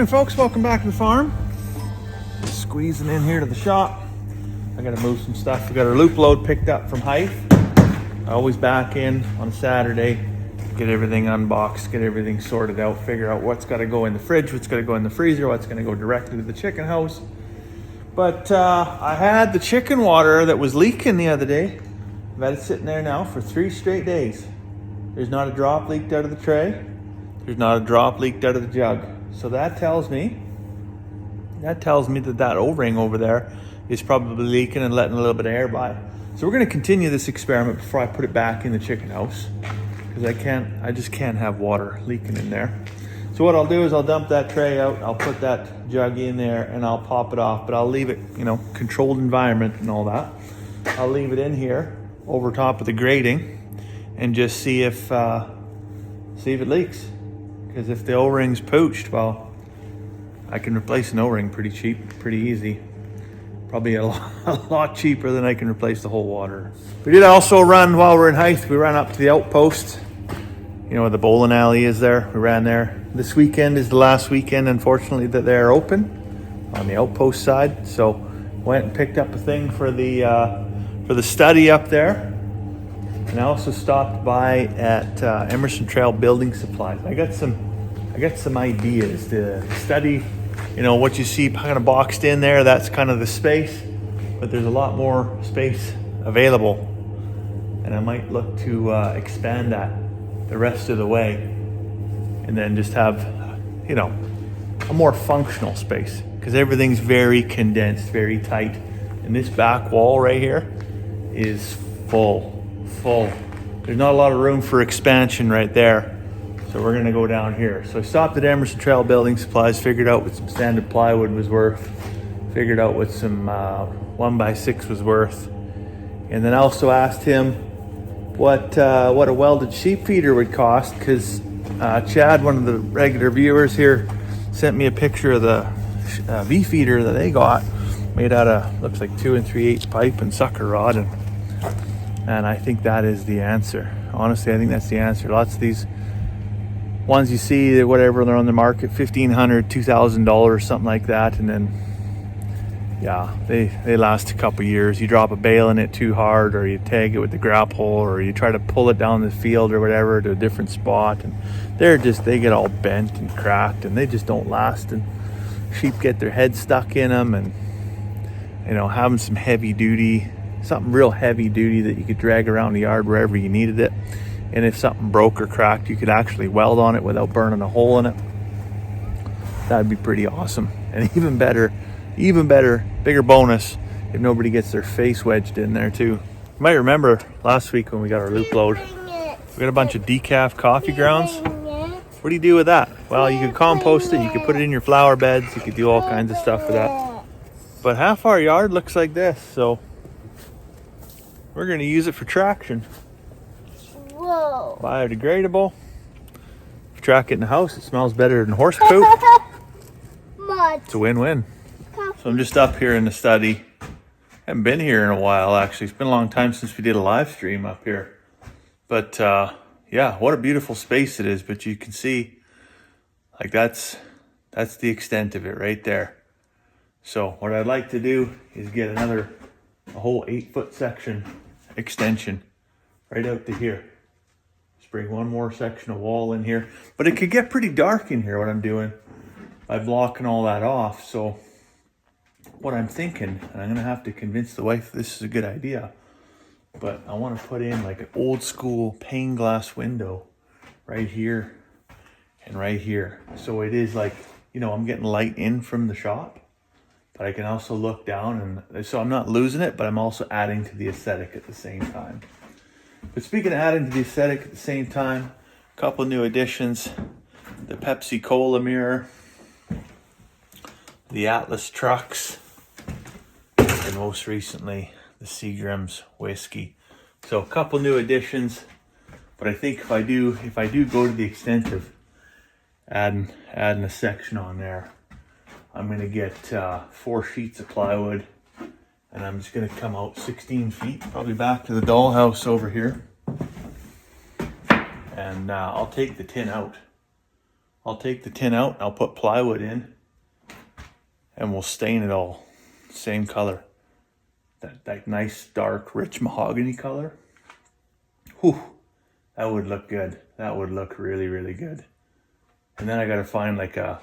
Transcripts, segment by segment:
Afternoon, folks. Welcome back to the farm. Just squeezing in here to the shop. I gotta move some stuff. We got our loop load picked up from Hythe. Always back in on Saturday, get everything unboxed, get everything sorted out, figure out what's got to go in the fridge, what's got to go in the freezer, what's going to go directly to the chicken house. But I had the chicken water that was leaking the other day. I've had it sitting there now for 3 straight days. There's not a drop leaked out of the tray. There's not a drop leaked out of the jug. So that tells me that O-ring over there is probably leaking and letting a little bit of air by. So we're going to continue this experiment before I put it back in the chicken house, because I just can't have water leaking in there. So what I'll do is I'll dump that tray out, I'll put that jug in there, and I'll pop it off, but I'll leave it, controlled environment and all that. I'll leave it in here over top of the grating and just see if it leaks. Because if the O-ring's pooched, well, I can replace an O-ring pretty cheap, pretty easy. Probably a lot cheaper than I can replace the whole water. We did also run, while we're in Hythe, we ran up to the outpost. Where the bowling alley is there. We ran there. This weekend is the last weekend, unfortunately, that they're open on the outpost side. So went and picked up a thing for the study up there. And I also stopped by at Emerson Trail Building Supplies. I got some ideas. The study, what you see kind of boxed in there, that's kind of the space, but there's a lot more space available. And I might look to expand that the rest of the way and then just have, a more functional space, because everything's very condensed, very tight. And this back wall right here is full. There's not a lot of room for expansion right there. So we're gonna go down here. So I stopped at Emerson Trail Building Supplies, figured out what some standard plywood was worth, figured out what some 1x6 was worth. And then I also asked him what a welded sheep feeder would cost, because Chad, one of the regular viewers here, sent me a picture of the V feeder that they got, made out of, looks like 2 3/8 pipe and sucker rod, and I think that is the answer. Honestly, I think that's the answer. Lots of these ones you see, whatever, they're on the market, $1,500, $2,000, something like that, and then they last a couple years. You drop a bale in it too hard, or you tag it with the grapple, or you try to pull it down the field or whatever to a different spot, and they get all bent and cracked, and they just don't last, and sheep get their head stuck in them. And having some something real heavy duty that you could drag around the yard wherever you needed it, and if something broke or cracked, you could actually weld on it without burning a hole in it. That'd be pretty awesome. And even better, bigger bonus if nobody gets their face wedged in there too. You might remember last week when we got our loop load, we got a bunch of decaf coffee grounds. What do you do with that? Well, you could compost it, you could put it in your flower beds, you could do all kinds of stuff with that. But half our yard looks like this, so we're gonna use it for traction. Whoa. Biodegradable. If you track it in the house, it smells better than horse poop. It's a win-win. So I'm just up here in the study. Haven't been here in a while, actually. It's been a long time since we did a live stream up here. But what a beautiful space it is. But you can see, like, that's the extent of it right there. So what I'd like to do is get a whole 8-foot section extension right out to here. Just bring one more section of wall in here. But it could get pretty dark in here, what I'm doing, by blocking all that off. So what I'm thinking, and I'm gonna have to convince the wife this is a good idea, but I want to put in like an old school pane glass window right here and right here. So it is like, I'm getting light in from the shop, but I can also look down, and so I'm not losing it, but I'm also adding to the aesthetic at the same time. But speaking of adding to the aesthetic at the same time, a couple new additions: the Pepsi Cola mirror, the Atlas trucks, and most recently the Seagram's whiskey. So a couple new additions, but I think if I do go to the extent of adding a section on there, I'm gonna get 4 sheets of plywood, and I'm just gonna come out 16 feet, probably back to the dollhouse over here, and I'll take the tin out. I'll put plywood in, and we'll stain it all same color. That nice, dark, rich mahogany color. Whew, that would look good. That would look really, really good. And then I gotta find like a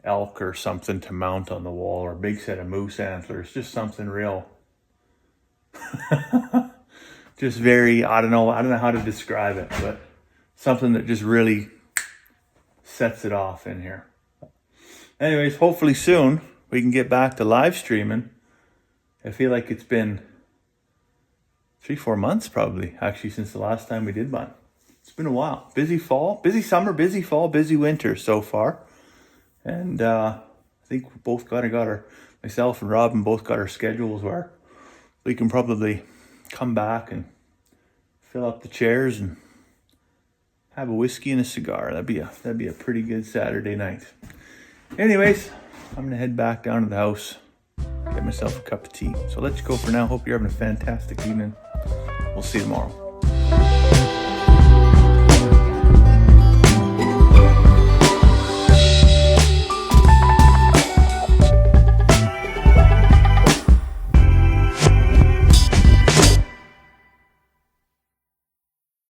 elk or something to mount on the wall, or a big set of moose antlers, just something real. Just very, I don't know how to describe it, but something that just really sets it off in here. Anyways, hopefully soon we can get back to live streaming. I feel like it's been 3-4 months probably, actually, since the last time we did one. It's been a while. Busy fall, busy summer, busy fall, busy winter so far. And I think we both myself and Robin both got our schedules where we can probably come back and fill up the chairs and have a whiskey and a cigar. That'd be a pretty good Saturday night. Anyways, I'm gonna head back down to the house, get myself a cup of tea. So let's go for now. Hope you're having a fantastic evening. We'll see you tomorrow.